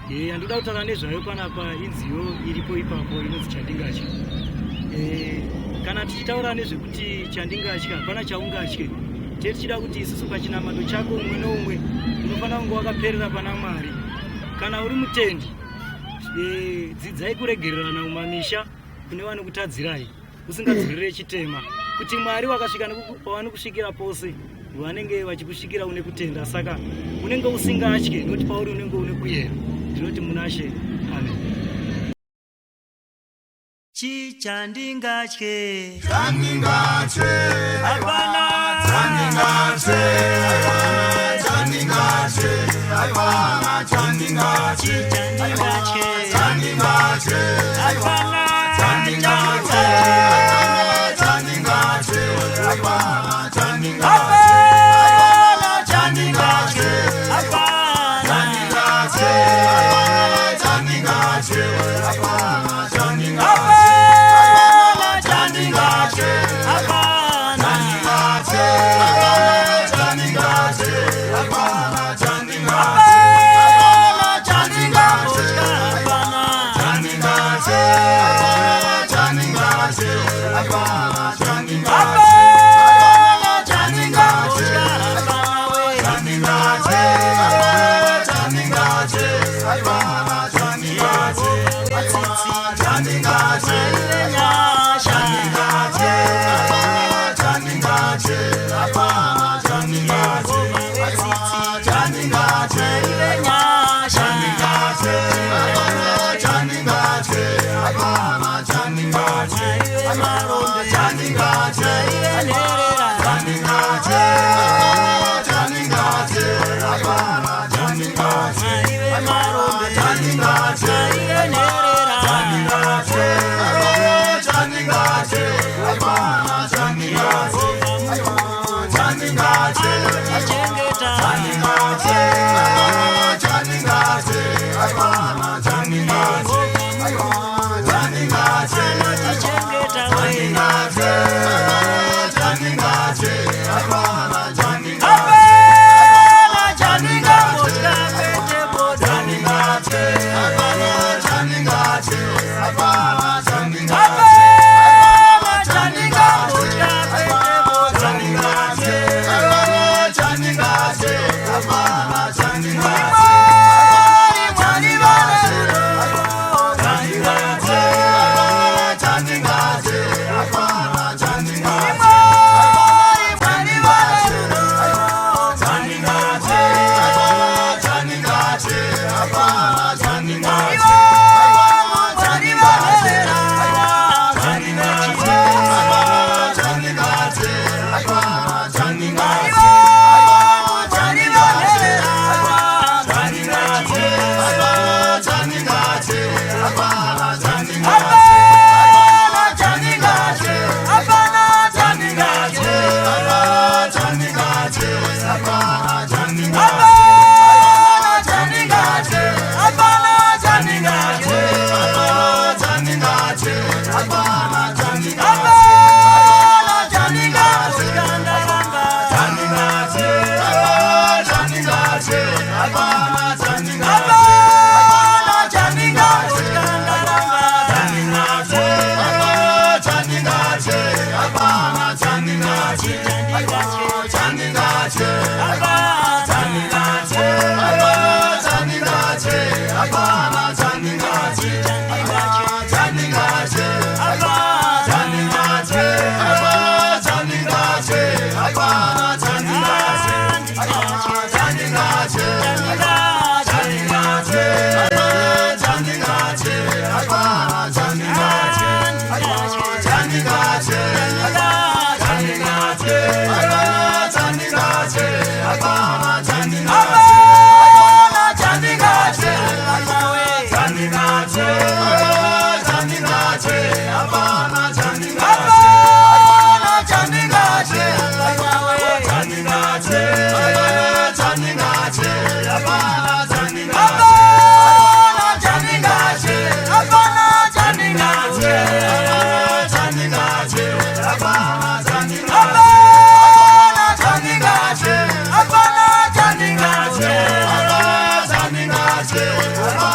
Andoda kutaura nezvayo panapa inziyo iripo ipapo inonzi chandingatya. Kana tichitaura nezvekuti chandingatya hapana chaungatye, tichida kuti isusu pachinamato chako umwe noumwe unofanira kunge wakaperera pana Mwari. Kana uri mutendi, dzidzai kuregererana mumamisha kune vanokutadzirai, usingadzwirire chitema, kuti Mwari wakasvika pawanokusvikira pose vanenge vachikusvikira une kutenda. Saka unenge usingatye noti pauri unenge une kuyera. Ndinoti munashe. Amen. Chandingatye, chandingatye, hapana chandingatye, chandingatye, hapana chandingatye, chandingatye, chandingatye, hapana chandingatye, chandingatye, hapana chandingatye, chandingatye, hapana chandingatye, chandingatye, hapana chandingatye. Chandingatye,